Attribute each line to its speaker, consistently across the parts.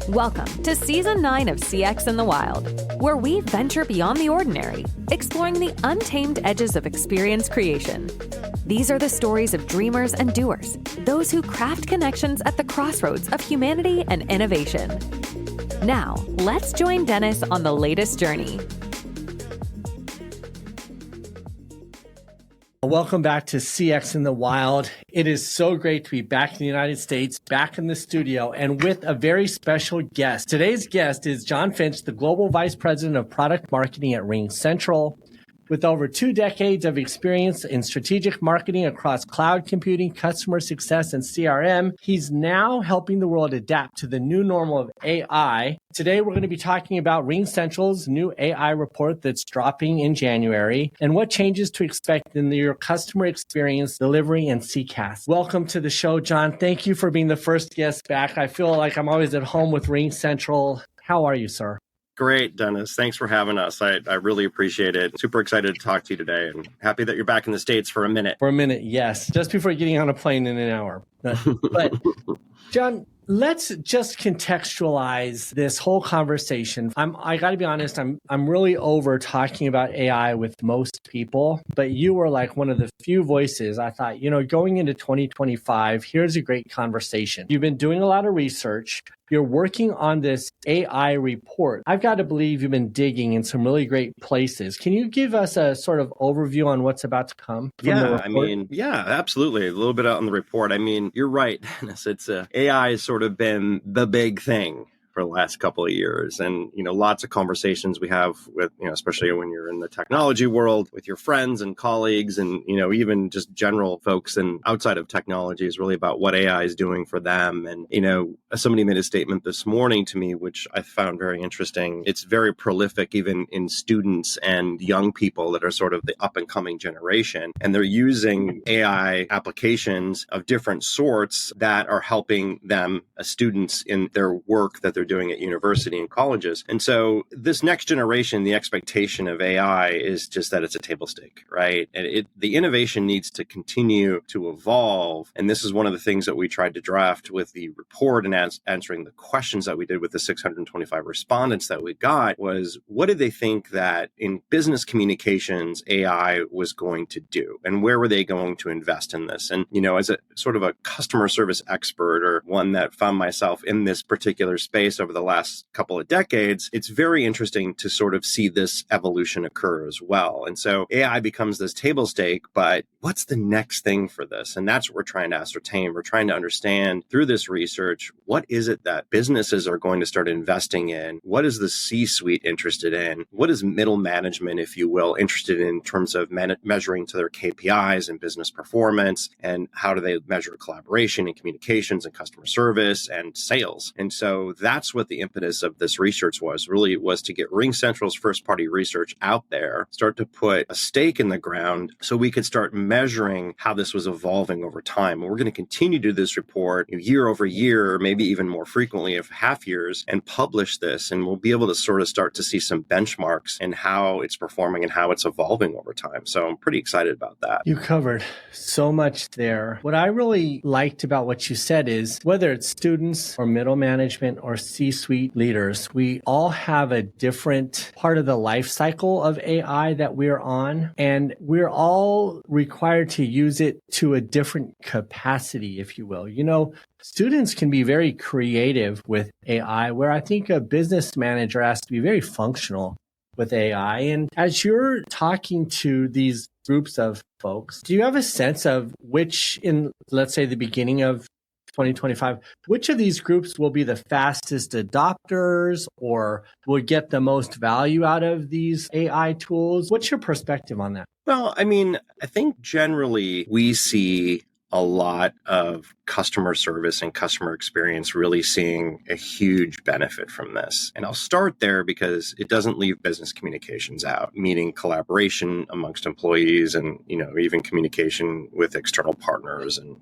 Speaker 1: Welcome to Season 9 of CX in the Wild, where we venture beyond the ordinary, exploring the untamed edges of experience creation. These are the stories of dreamers and doers, those who craft connections at the crossroads of humanity and innovation. Now, let's join Dennis on the latest journey.
Speaker 2: Welcome back to CX in the Wild. It is so great to be back in the United States, back in the studio, and with a very special guest. Today's guest is John Finch, the Global Vice President of Product Marketing at RingCentral. With over 2 decades of experience in strategic marketing across cloud computing, customer success, and CRM, he's now helping the world adapt to the new normal of AI. Today, we're going to be talking about RingCentral's new AI report that's dropping in January and what changes to expect in your customer experience, delivery, and CCaaS. Welcome to the show, John. Thank you for being the first guest back. I feel like I'm always at home with RingCentral. How are you, sir?
Speaker 3: Great, Dennis. Thanks for having us. I really appreciate it. Super excited to talk to you today and happy that you're back in the States for a minute.
Speaker 2: For a minute, yes. Just before getting on a plane in an hour. But John, let's just contextualize this whole conversation. I got to be honest, I'm really over talking about AI with most people, but you were like one of the few voices I thought, going into 2025, here's a great conversation. You've been doing a lot of research. You're working on this AI report. I've got to believe you've been digging in some really great places. Can you give us a sort of overview on what's about to come from the report?
Speaker 3: Absolutely. A little bit on the report. You're right, Dennis. AI has sort of been the big thing for the last couple of years. And, lots of conversations we have with, especially when you're in the technology world with your friends and colleagues and, even just general folks and outside of technology is really about what AI is doing for them. And, somebody made a statement this morning to me, which I found very interesting. It's very prolific, even in students and young people that are sort of the up and coming generation. And they're using AI applications of different sorts that are helping them, students, in their work that they're doing at university and colleges. And so this next generation, the expectation of AI is just that it's a table stake, right? And the innovation needs to continue to evolve. And this is one of the things that we tried to draft with the report and answering the questions that we did with the 625 respondents that we got was, what did they think that in business communications AI was going to do? And where were they going to invest in this? And, as a sort of a customer service expert or one that found myself in this particular space over the last couple of decades, it's very interesting to sort of see this evolution occur as well. And so AI becomes this table stake, but what's the next thing for this? And that's what we're trying to ascertain. We're trying to understand through this research, what is it that businesses are going to start investing in? What is the C-suite interested in? What is middle management, if you will, interested in terms of measuring to their KPIs and business performance? And how do they measure collaboration and communications and customer service and sales? And so that's what the impetus of this research was to get RingCentral's first party research out there, start to put a stake in the ground so we could start measuring how this was evolving over time. And we're going to continue to do this report year over year, maybe even more frequently of half years, and publish this. And we'll be able to sort of start to see some benchmarks in how it's performing and how it's evolving over time. So I'm pretty excited about that.
Speaker 2: You covered so much there. What I really liked about what you said is whether it's students or middle management or C-suite leaders, we all have a different part of the life cycle of AI that we're on, and we're all required to use it to a different capacity, if you will. Students can be very creative with AI, where I think a business manager has to be very functional with AI. And as you're talking to these groups of folks, do you have a sense of which, in, let's say, the beginning of 2025, which of these groups will be the fastest adopters or will get the most value out of these AI tools? What's your perspective on that?
Speaker 3: Well, I think generally we see a lot of customer service and customer experience really seeing a huge benefit from this. And I'll start there because it doesn't leave business communications out, meaning collaboration amongst employees and, even communication with external partners and,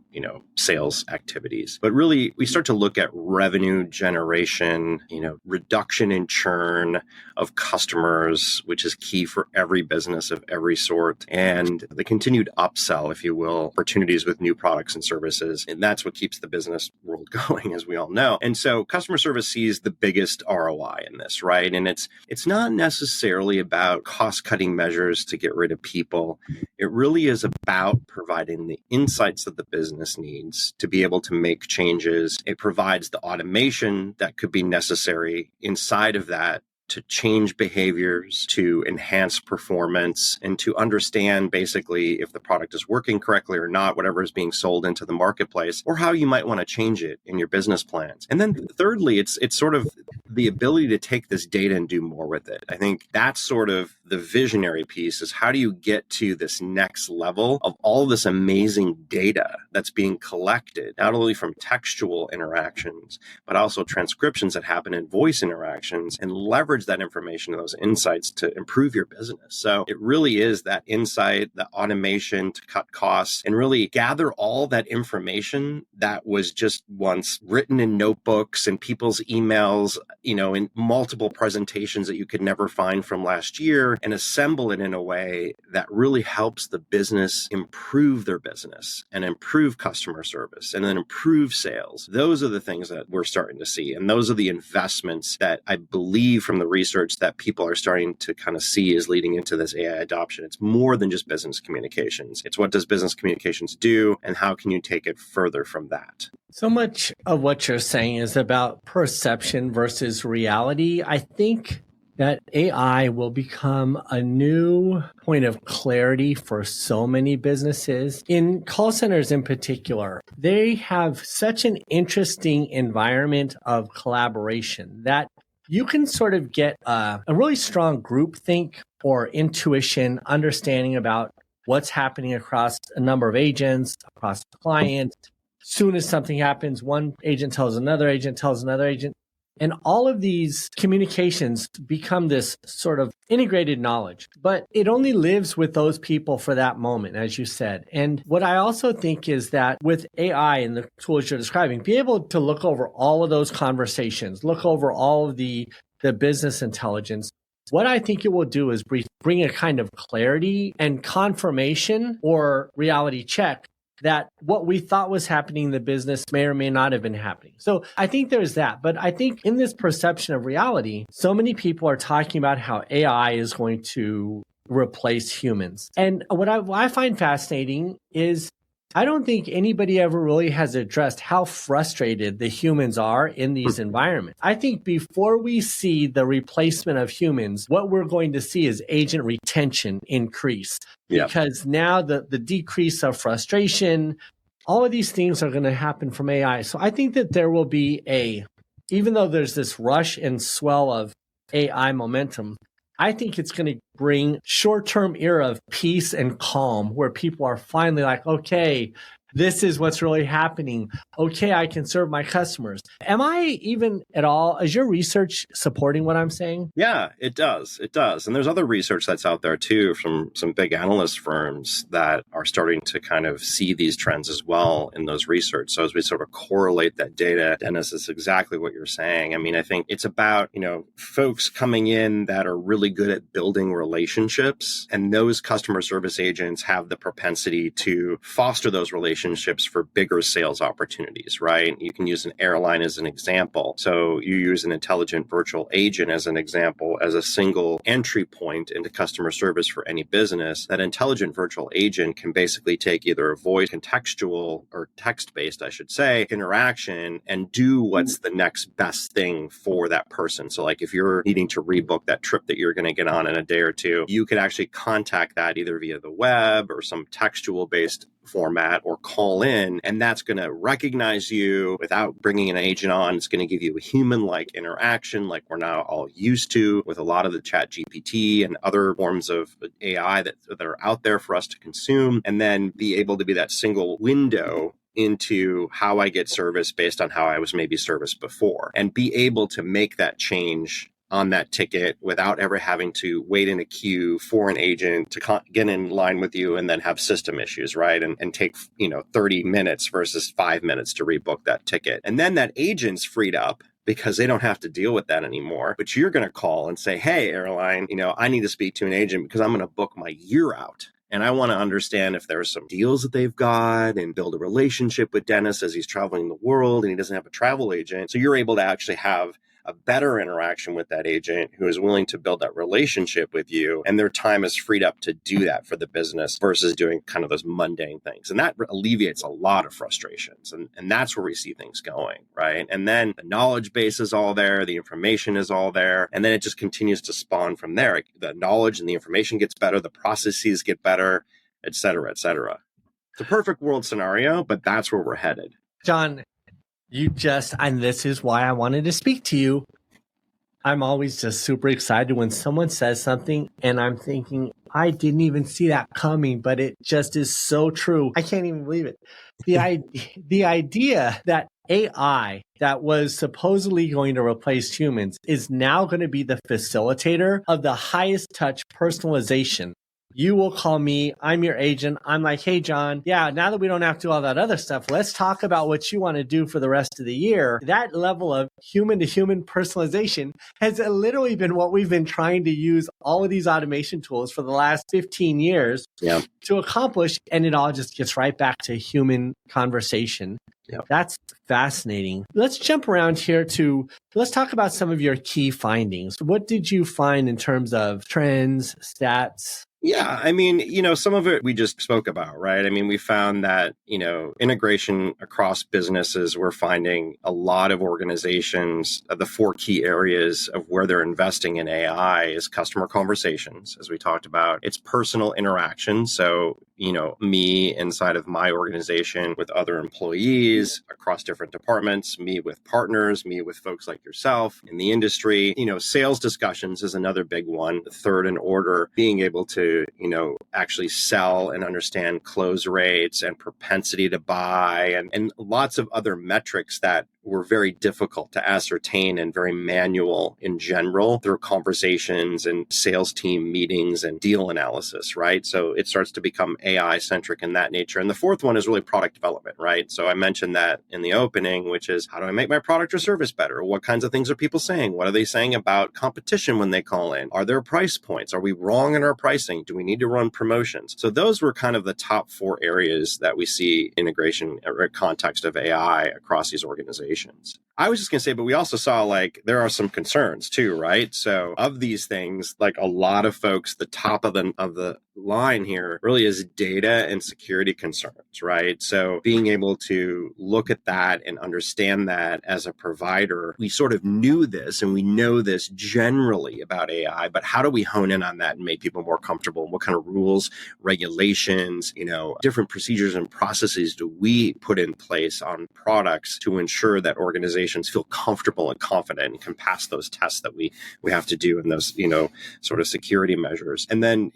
Speaker 3: sales activities. But really, we start to look at revenue generation, reduction in churn of customers, which is key for every business of every sort, and the continued upsell, if you will, opportunities with new products and services. And that's what keeps the business world going, as we all know. And so customer service sees the biggest ROI in this, right? And it's not necessarily about cost-cutting measures to get rid of people. It really is about providing the insights that the business needs to be able to make changes. It provides the automation that could be necessary inside of that to change behaviors, to enhance performance, and to understand basically if the product is working correctly or not, whatever is being sold into the marketplace, or how you might want to change it in your business plans. And then thirdly, it's sort of the ability to take this data and do more with it. I think that's sort of the visionary piece, is how do you get to this next level of all this amazing data that's being collected, not only from textual interactions, but also transcriptions that happen in voice interactions, and leverage that information and those insights to improve your business. So it really is that insight, the automation to cut costs, and really gather all that information that was just once written in notebooks and people's emails, in multiple presentations that you could never find from last year, and assemble it in a way that really helps the business improve their business and improve customer service and then improve sales. Those are the things that we're starting to see. And those are the investments that I believe from the research that people are starting to kind of see is leading into this AI adoption. It's more than just business communications. It's what does business communications do, and how can you take it further from that?
Speaker 2: So much of what you're saying is about perception versus reality. I think that AI will become a new point of clarity for so many businesses. In call centers in particular, they have such an interesting environment of collaboration that you can sort of get a really strong groupthink or intuition, understanding about what's happening across a number of agents, across clients. Soon as something happens, one agent tells another agent, tells another agent. And all of these communications become this sort of integrated knowledge, but it only lives with those people for that moment, as you said. And what I also think is that with AI and the tools you're describing, be able to look over all of those conversations, look over all of the business intelligence. What I think it will do is bring a kind of clarity and confirmation or reality check that what we thought was happening in the business may or may not have been happening. So I think there's that. But I think in this perception of reality, so many people are talking about how AI is going to replace humans. And what I find fascinating is I don't think anybody ever really has addressed how frustrated the humans are in these environments. I think before we see the replacement of humans, what we're going to see is agent retention increase. Yeah. Because now the decrease of frustration, all of these things are going to happen from AI. So I think that there will be even though there's this rush and swell of AI momentum, I think it's going to bring short-term era of peace and calm where people are finally like, okay, this is what's really happening. Okay, I can serve my customers. Am I even at all, is your research supporting what I'm saying?
Speaker 3: Yeah, it does. It does. And there's other research that's out there too from some big analyst firms that are starting to kind of see these trends as well in those research. So as we sort of correlate that data, Dennis, is exactly what you're saying. I mean, I think it's about, folks coming in that are really good at building relationships, and those customer service agents have the propensity to foster those relationships for bigger sales opportunities, right? You can use an airline as an example. So you use an intelligent virtual agent as an example, as a single entry point into customer service for any business. That intelligent virtual agent can basically take either a voice, contextual, or text-based, I should say, interaction and do what's the next best thing for that person. So like if you're needing to rebook that trip that you're going to get on in a day or two, you could actually contact that either via the web or some textual-based format or call in, and that's going to recognize you without bringing an agent on. It's going to give you a human-like interaction like we're now all used to with a lot of the chat GPT and other forms of AI that are out there for us to consume, and then be able to be that single window into how I get service based on how I was maybe serviced before, and be able to make that change on that ticket without ever having to wait in a queue for an agent to get in line with you and then have system issues, right? And take, 30 minutes versus 5 minutes to rebook that ticket. And then that agent's freed up because they don't have to deal with that anymore. But you're going to call and say, hey, airline, I need to speak to an agent because I'm going to book my year out. And I want to understand if there's some deals that they've got and build a relationship with Dennis as he's traveling the world and he doesn't have a travel agent. So you're able to actually have a better interaction with that agent who is willing to build that relationship with you, and their time is freed up to do that for the business versus doing kind of those mundane things. And that alleviates a lot of frustrations. And that's where we see things going, right? And then the knowledge base is all there, the information is all there, and then it just continues to spawn from there. The knowledge and the information gets better, the processes get better, et cetera, et cetera. It's a perfect world scenario, but that's where we're headed.
Speaker 2: John, and this is why I wanted to speak to you. I'm always just super excited when someone says something and I'm thinking, I didn't even see that coming, but it just is so true. I can't even believe it. The idea that AI that was supposedly going to replace humans is now going to be the facilitator of the highest touch personalization. You will call me, I'm your agent. I'm like, hey, John, yeah, now that we don't have to do all that other stuff, let's talk about what you want to do for the rest of the year. That level of human to human personalization has literally been what we've been trying to use all of these automation tools for the last 15 years to accomplish. And it all just gets right back to human conversation. Yep. That's fascinating. Let's jump around here let's talk about some of your key findings. What did you find in terms of trends, stats?
Speaker 3: Yeah, I mean, some of it we just spoke about, right? I mean, we found that, integration across businesses, we're finding a lot of organizations, the 4 key areas of where they're investing in AI is customer conversations, as we talked about. It's personal interaction. So, me inside of my organization with other employees across different departments, me with partners, me with folks like yourself in the industry. Sales discussions is another big one. The third in order, being able to, actually sell and understand close rates and propensity to buy and lots of other metrics that were very difficult to ascertain and very manual in general through conversations and sales team meetings and deal analysis, right? So it starts to become AI centric in that nature. And the fourth one is really product development, right? So I mentioned that in the opening, which is how do I make my product or service better? What kinds of things are people saying? What are they saying about competition when they call in? Are there price points? Are we wrong in our pricing? Do we need to run promotions? So those were kind of the top 4 areas that we see integration or context of AI across these organizations. I was just going to say, but we also saw there are some concerns too, right? So of these things, a lot of folks, the top of the line here really is data and security concerns, right? So being able to look at that and understand that as a provider, we sort of knew this and we know this generally about AI, but how do we hone in on that and make people more comfortable? What kind of rules, regulations, different procedures and processes do we put in place on products to ensure that organizations feel comfortable and confident and can pass those tests that we have to do in those, sort of security measures. And then,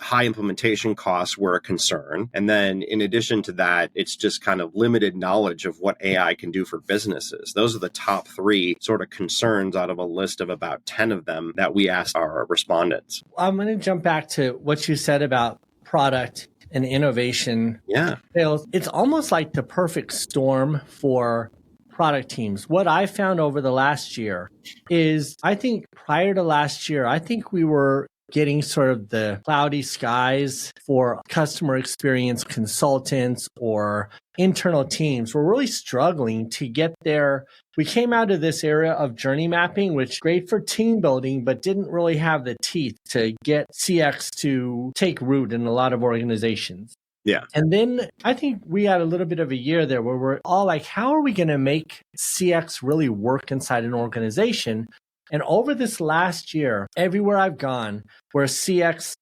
Speaker 3: high implementation costs were a concern. And then in addition to that, it's just kind of limited knowledge of what AI can do for businesses. Those are the top 3 sort of concerns out of a list of about 10 of them that we asked our respondents.
Speaker 2: I'm going to jump back to what you said about product and innovation.
Speaker 3: Yeah.
Speaker 2: Sales. It's almost like the perfect storm for product teams. What I found over the last year is, I think prior to last year, I think we were getting sort of the cloudy skies for customer experience consultants or internal teams. We're really struggling to get there. We came out of this era of journey mapping, which great for team building, but didn't really have the teeth to get CX to take root in a lot of organizations.
Speaker 3: Yeah.
Speaker 2: And then I think we had a little bit of a year there where we're all like, how are we going to make CX really work inside an organization? And over this last year, everywhere I've gone where CX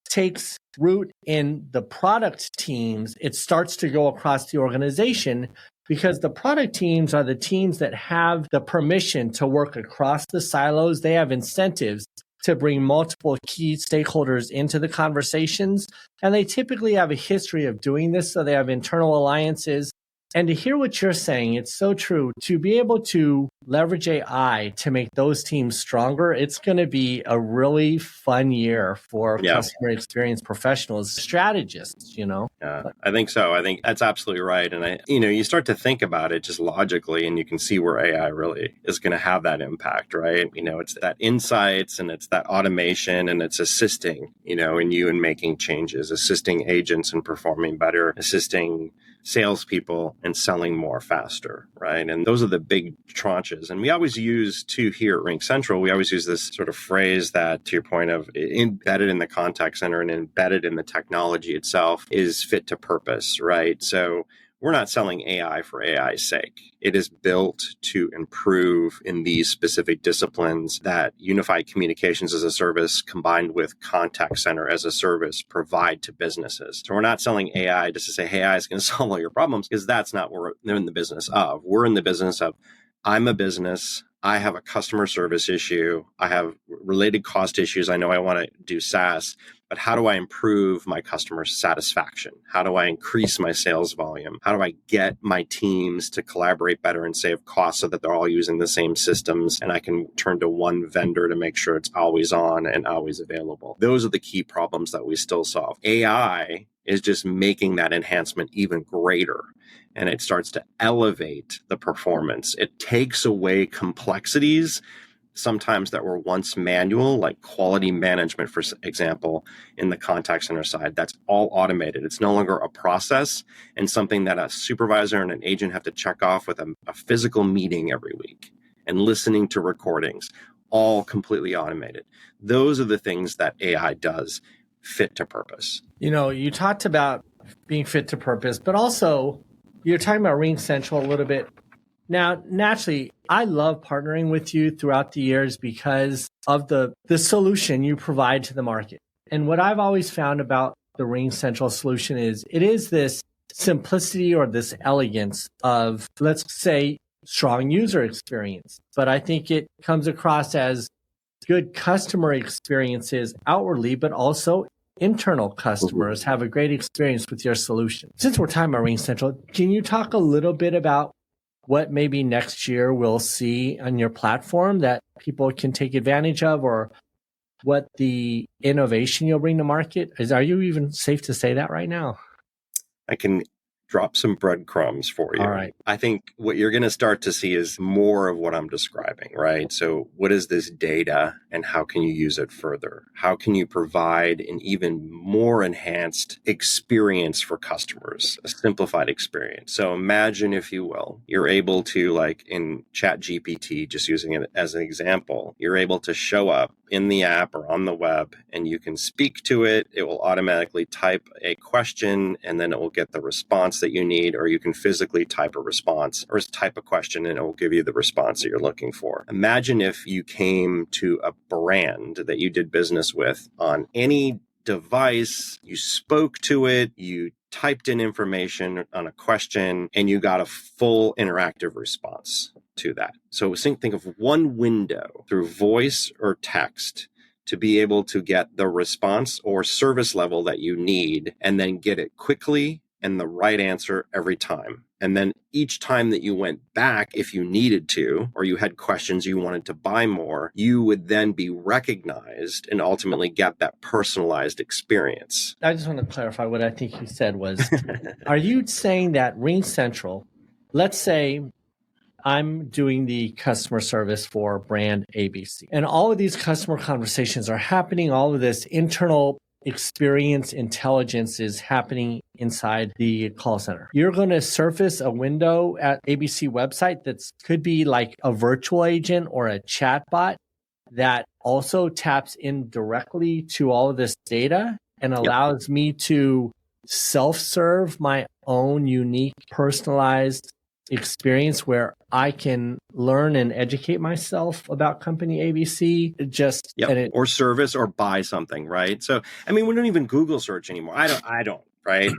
Speaker 2: takes root in the product teams, it starts to go across the organization because the product teams are the teams that have the permission to work across the silos. They have incentives to bring multiple key stakeholders into the conversations. And they typically have a history of doing this. So they have internal alliances. And to hear what you're saying, it's so true. To be able to leverage AI to make those teams stronger, it's going to be a really fun year for customer experience professionals, strategists,
Speaker 3: Yeah, I think so. I think that's absolutely right. And you start to think about it just logically, and you can see where AI really is going to have that impact, right? It's that insights and it's that automation and it's assisting, in you and making changes, assisting agents in performing better, assisting salespeople and selling more faster, right? And those are the big tranches. And we always use here at Ring Central, we always use this sort of phrase that, to your point of embedded in the contact center and embedded in the technology itself, is fit to purpose, right? So we're not selling AI for AI's sake. It is built to improve in these specific disciplines that unified communications as a service combined with contact center as a service provide to businesses. So we're not selling AI just to say, hey, AI is going to solve all your problems, because that's not what we're in the business of. We're in the business of, I'm a business, I have a customer service issue, I have related cost issues, I know I want to do SaaS, but how do I improve my customer satisfaction? How do I increase my sales volume? How do I get my teams to collaborate better and save costs so that they're all using the same systems and I can turn to one vendor to make sure it's always on and always available? Those are the key problems that we still solve. AI is just making that enhancement even greater. And it starts to elevate the performance. It takes away complexities, sometimes that were once manual, like quality management, for example, in the contact center side. That's all automated. It's no longer a process and something that a supervisor and an agent have to check off with a physical meeting every week and listening to recordings, all completely automated. Those are the things that AI does fit to purpose.
Speaker 2: You talked about being fit to purpose, but also you're talking about Ring Central a little bit. Now, naturally, I love partnering with you throughout the years because of the solution you provide to the market. And what I've always found about the Ring Central solution is it is this simplicity or this elegance of, let's say, strong user experience. But I think it comes across as good customer experiences outwardly, but also internal customers have a great experience with your solution. Since we're talking about Ring Central, can you talk a little bit about what maybe next year we'll see on your platform that people can take advantage of, or what the innovation you'll bring to market is? Are you even safe to say that right now?
Speaker 3: I can drop some breadcrumbs for you.
Speaker 2: All right.
Speaker 3: I think what you're going to start to see is more of what I'm describing, right? So what is this data and how can you use it further? How can you provide an even more enhanced experience for customers, a simplified experience? So imagine, if you will, you're able to, like in ChatGPT, just using it as an example, you're able to show up in the app or on the web and you can speak to it. It will automatically type a question and then it will get the response that you need, or you can physically type a response or type a question and it will give you the response that you're looking for. Imagine if you came to a brand that you did business with on any device, you spoke to it, you typed in information on a question, and you got a full interactive response to that. So think of one window through voice or text to be able to get the response or service level that you need, and then get it quickly and the right answer every time. And then each time that you went back, if you needed to, or you had questions you wanted to buy more, you would then be recognized and ultimately get that personalized experience.
Speaker 2: I just want to clarify what I think you said was, are you saying that Ring Central, let's say I'm doing the customer service for brand ABC, and all of these customer conversations are happening, all of this internal experience intelligence is happening inside the call center. You're going to surface a window at ABC website that could be like a virtual agent or a chat bot that also taps in directly to all of this data and allows me to self-serve my own unique personalized experience where I can learn and educate myself about company ABC,
Speaker 3: or service or buy something, right? So, I mean, we don't even Google search anymore. I don't, right?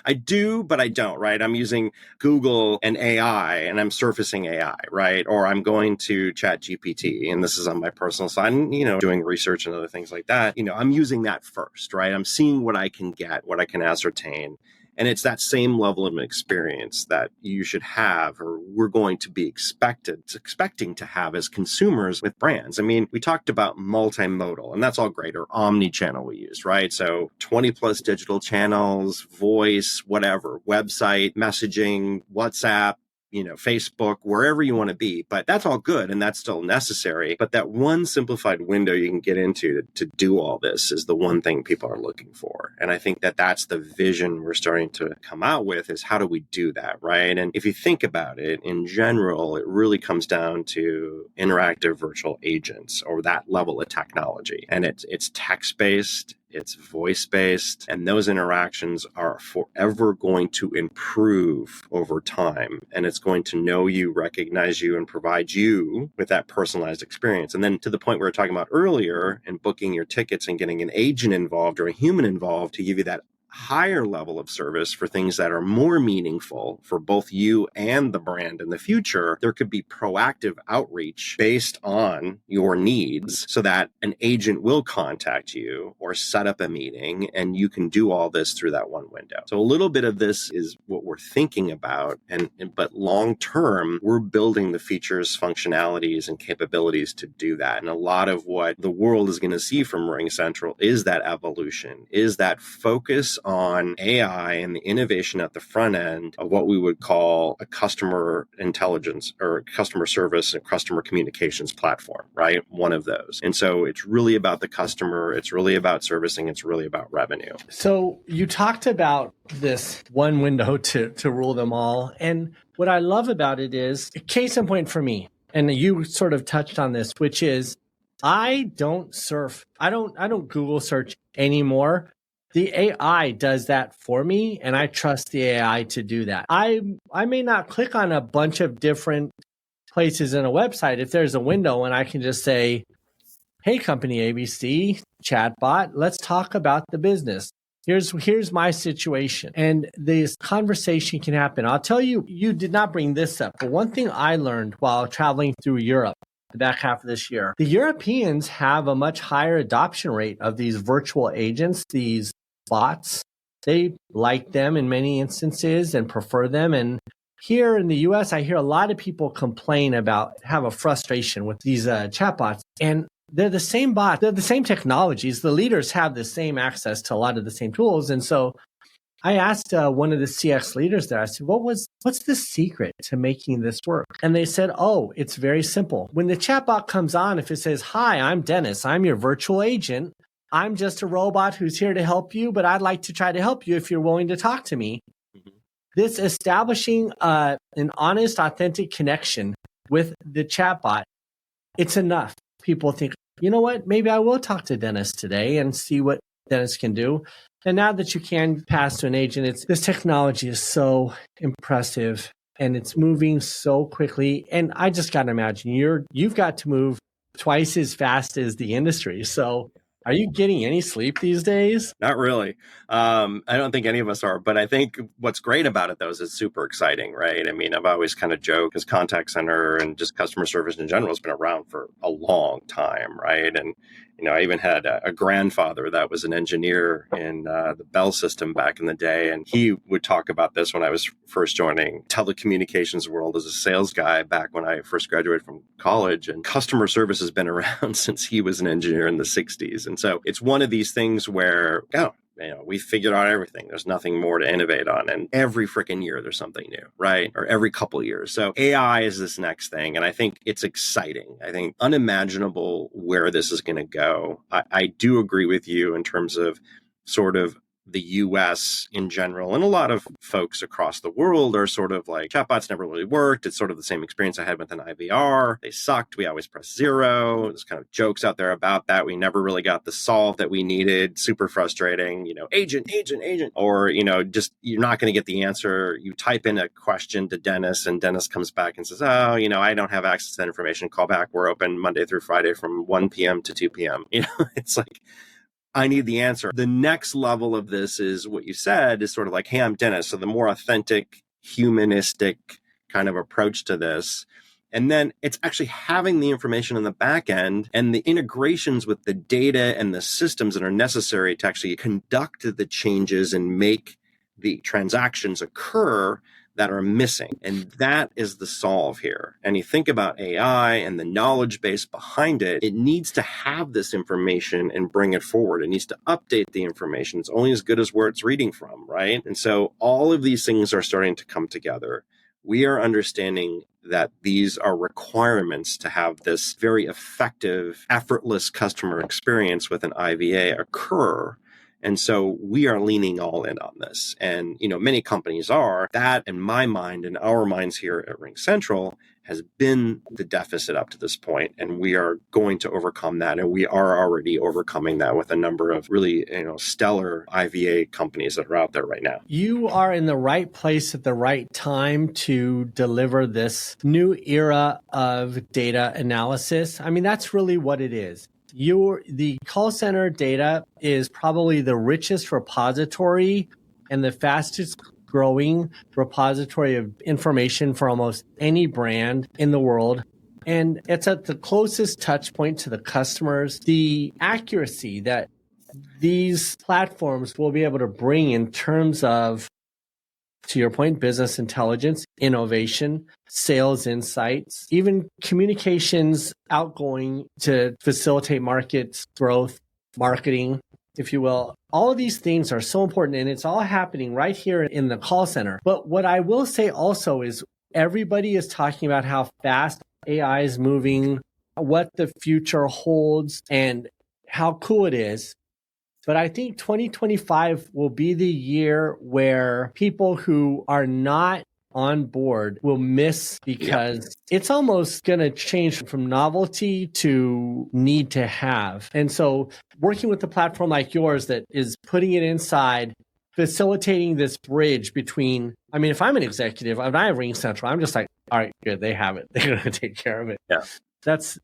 Speaker 3: I do, but I don't, right? I'm using Google and AI and I'm surfacing AI, right? Or I'm going to ChatGPT, and this is on my personal side, and, doing research and other things like that. I'm using that first, right? I'm seeing what I can get, what I can ascertain. And it's that same level of experience that you should have, or we're going to be expecting to have as consumers with brands. I mean, we talked about multimodal, and that's all great, or omni-channel we use, right? So 20 plus digital channels, voice, whatever, website, messaging, WhatsApp, Facebook, wherever you want to be. But that's all good and that's still necessary. But that one simplified window you can get into to do all this is the one thing people are looking for. And I think that that's the vision we're starting to come out with, is how do we do that, right? And if you think about it, in general, it really comes down to interactive virtual agents, or that level of technology. And it's text-based, it's voice-based, and those interactions are forever going to improve over time. And it's going to know you, recognize you, and provide you with that personalized experience. And then to the point we were talking about earlier, in booking your tickets and getting an agent involved or a human involved to give you that higher level of service for things that are more meaningful for both you and the brand in the future, there could be proactive outreach based on your needs so that an agent will contact you or set up a meeting, and you can do all this through that one window. So a little bit of this is what we're thinking about, but long term, we're building the features, functionalities, and capabilities to do that. And a lot of what the world is going to see from RingCentral is that evolution, is that focus on AI and the innovation at the front end of what we would call a customer intelligence or customer service and customer communications platform, right? One of those. And so it's really about the customer. It's really about servicing. It's really about revenue.
Speaker 2: So you talked about this one window to rule them all. And what I love about it is, case in point for me, and you sort of touched on this, which is I don't surf. I don't Google search anymore. The AI does that for me, and I trust the AI to do that. I may not click on a bunch of different places in a website if there's a window and I can just say, hey, company ABC, chatbot, let's talk about the business. Here's my situation. And this conversation can happen. I'll tell you, you did not bring this up, but one thing I learned while traveling through Europe the back half of this year, the Europeans have a much higher adoption rate of these virtual agents, these bots. They like them in many instances and prefer them. And here in the US, I hear a lot of people complain about, have a frustration with these chatbots. And they're the same bots, they're the same technologies. The leaders have the same access to a lot of the same tools. And so I asked one of the CX leaders there, I said, what's the secret to making this work? And they said, oh, it's very simple. When the chatbot comes on, if it says, hi, I'm Dennis, I'm your virtual agent. I'm just a robot who's here to help you, but I'd like to try to help you if you're willing to talk to me. Mm-hmm. This establishing an honest, authentic connection with the chatbot, it's enough. People think, you know what, maybe I will talk to Dennis today and see what Dennis can do. And now that you can pass to an agent, this technology is so impressive and it's moving so quickly. And I just got to imagine you've got to move twice as fast as the industry. So are you getting any sleep these days?
Speaker 3: Not really. I don't think any of us are, but I think what's great about it, though, is it's super exciting, right? I mean, I've always kind of joked, because contact center and just customer service in general has been around for a long time, right? And, I even had a grandfather that was an engineer in the Bell system back in the day. And he would talk about this when I was first joining telecommunications world as a sales guy back when I first graduated from college. And customer service has been around since he was an engineer in the 60s. And so it's one of these things where, we figured out everything. There's nothing more to innovate on. And every freaking year, there's something new, right? Or every couple of years. So AI is this next thing. And I think it's exciting. I think unimaginable where this is going to go. I do agree with you in terms of sort of the US in general, and a lot of folks across the world are sort of like, chatbots never really worked. It's sort of the same experience I had with an IVR. They sucked. We always press zero. There's kind of jokes out there about that. We never really got the solve that we needed. Super frustrating, agent, or, just you're not going to get the answer. You type in a question to Dennis and Dennis comes back and says, oh, I don't have access to that information. Call back. We're open Monday through Friday from 1 p.m. to 2 p.m. It's like, I need the answer. The next level of this is what you said, is sort of like, hey, I'm Dennis. So the more authentic, humanistic kind of approach to this. And then it's actually having the information in the back end and the integrations with the data and the systems that are necessary to actually conduct the changes and make the transactions occur that are missing. And that is the solve here. And you think about AI and the knowledge base behind it, it needs to have this information and bring it forward. It needs to update the information. It's only as good as where it's reading from, right? And so all of these things are starting to come together. We are understanding that these are requirements to have this very effective, effortless customer experience with an IVA occur. And so we are leaning all in on this. And, many companies are. That, in my mind, in our minds here at RingCentral, has been the deficit up to this point. And we are going to overcome that. And we are already overcoming that with a number of really, stellar IVA companies that are out there right now.
Speaker 2: You are in the right place at the right time to deliver this new era of data analysis. I mean, that's really what it is. The call center data is probably the richest repository and the fastest growing repository of information for almost any brand in the world. And it's at the closest touch point to the customers. The accuracy that these platforms will be able to bring in terms of, to your point, business intelligence, innovation, sales insights, even communications outgoing to facilitate market growth, marketing, if you will. All of these things are so important, and it's all happening right here in the call center. But what I will say also is everybody is talking about how fast AI is moving, what the future holds, and how cool it is. But I think 2025 will be the year where people who are not on board will miss, because it's almost going to change from novelty to need to have. And so working with a platform like yours that is putting it inside, facilitating this bridge between, I mean, if I'm an executive, if I have RingCentral, I'm just like, all right, good, they have it. They're going to take care of it.
Speaker 3: Yeah.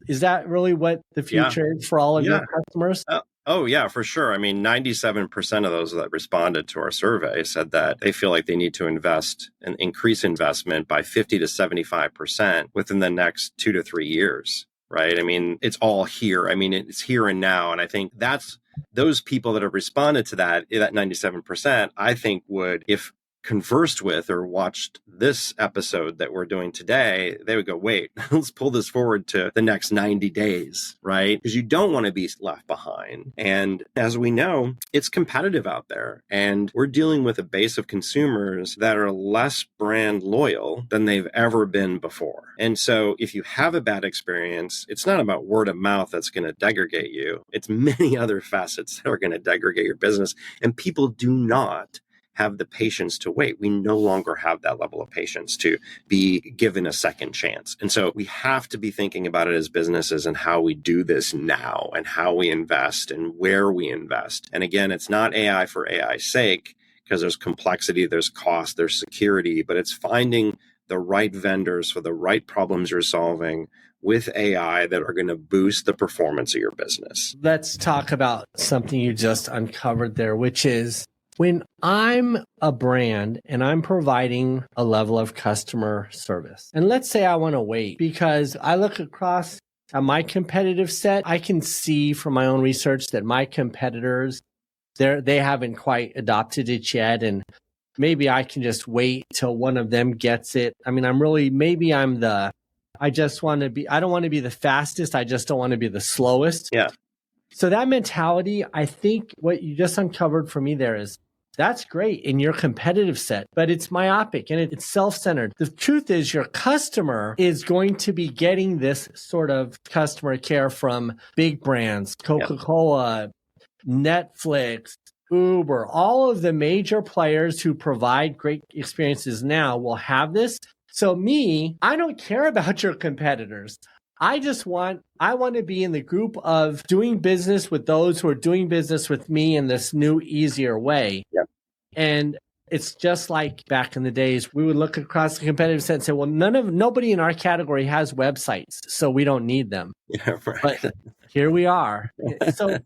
Speaker 2: Is that really what the future is for all of your customers?
Speaker 3: Oh, yeah, for sure. I mean, 97% of those that responded to our survey said that they feel like they need to invest and increase investment by 50 to 75% within the next 2 to 3 years, right? I mean, it's all here. I mean, it's here and now. And I think that's those people that have responded to that 97%, I think would, if conversed with or watched this episode that we're doing today, they would go, wait, let's pull this forward to the next 90 days, right? Because you don't want to be left behind. And as we know, it's competitive out there. And we're dealing with a base of consumers that are less brand loyal than they've ever been before. And so if you have a bad experience, it's not about word of mouth that's going to degrade you. It's many other facets that are going to degrade your business. And people do not have the patience to wait. We no longer have that level of patience to be given a second chance. And so we have to be thinking about it as businesses and how we do this now and how we invest and where we invest. And again, it's not AI for AI's sake, because there's complexity, there's cost, there's security, but it's finding the right vendors for the right problems you're solving with AI that are going to boost the performance of your business.
Speaker 2: Let's talk about something you just uncovered there, which is, when I'm a brand and I'm providing a level of customer service, and let's say I want to wait because I look across at my competitive set, I can see from my own research that my competitors, they haven't quite adopted it yet. And maybe I can just wait till one of them gets it. I mean, I don't want to be the fastest. I just don't want to be the slowest.
Speaker 3: Yeah.
Speaker 2: So that mentality, I think what you just uncovered for me there is, that's great in your competitive set, but it's myopic and it's self-centered. The truth is your customer is going to be getting this sort of customer care from big brands, Coca-Cola, Netflix, Uber, all of the major players who provide great experiences now will have this. So I don't care about your competitors. I want to be in the group of doing business with those who are doing business with me in this new, easier way.
Speaker 3: Yeah.
Speaker 2: And it's just like back in the days, we would look across the competitive set and say, well, nobody in our category has websites, so we don't need them.
Speaker 3: Yeah, right.
Speaker 2: But here we are. So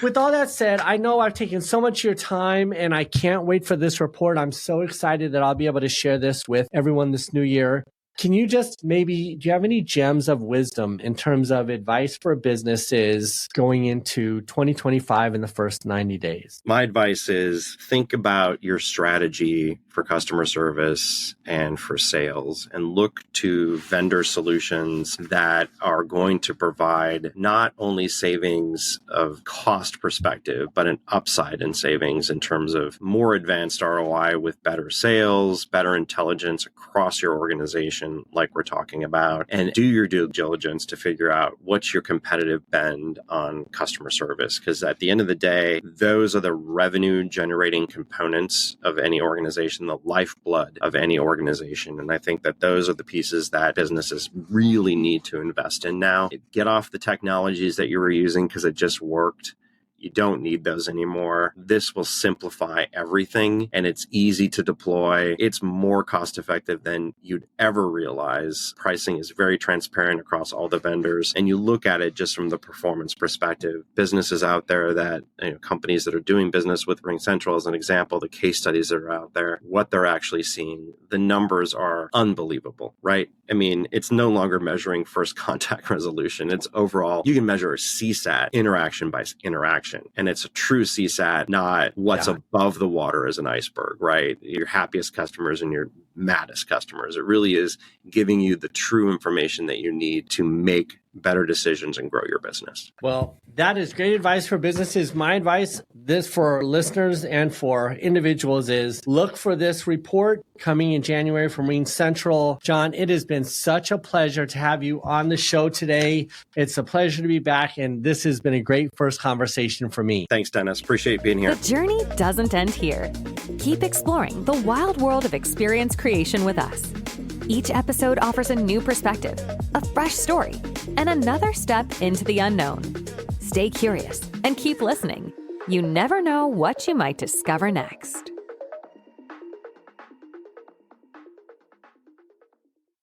Speaker 2: with all that said, I know I've taken so much of your time and I can't wait for this report. I'm so excited that I'll be able to share this with everyone this new year. Can you just do you have any gems of wisdom in terms of advice for businesses going into 2025 in the first 90 days?
Speaker 3: My advice is think about your strategy for customer service and for sales and look to vendor solutions that are going to provide not only savings of cost perspective, but an upside in savings in terms of more advanced ROI with better sales, better intelligence across your organization, like we're talking about, and do your due diligence to figure out what's your competitive bend on customer service. Because at the end of the day, those are the revenue generating components of any organization, the lifeblood of any organization. And I think that those are the pieces that businesses really need to invest in now. Get off the technologies that you were using because it just worked. You don't need those anymore. This will simplify everything and it's easy to deploy. It's more cost effective than you'd ever realize. Pricing is very transparent across all the vendors. And you look at it just from the performance perspective. Businesses out there that, companies that are doing business with RingCentral as an example, the case studies that are out there, what they're actually seeing, the numbers are unbelievable, right? I mean, it's no longer measuring first contact resolution. It's overall, you can measure CSAT interaction by interaction. And it's a true CSAT, not what's above the water as an iceberg, right? Your happiest customers and your maddest customers. It really is giving you the true information that you need to make better decisions and grow your business.
Speaker 2: Well, that is great advice for businesses. My advice, this for listeners and for individuals, is look for this report coming in January from RingCentral. John, it has been such a pleasure to have you on the show today. It's a pleasure to be back, and this has been a great first conversation for me.
Speaker 3: Thanks, Dennis. Appreciate being here.
Speaker 1: The journey doesn't end here. Keep exploring the wild world of experience creation with us. Each episode offers a new perspective, a fresh story, and another step into the unknown. Stay curious and keep listening. You never know what you might discover next.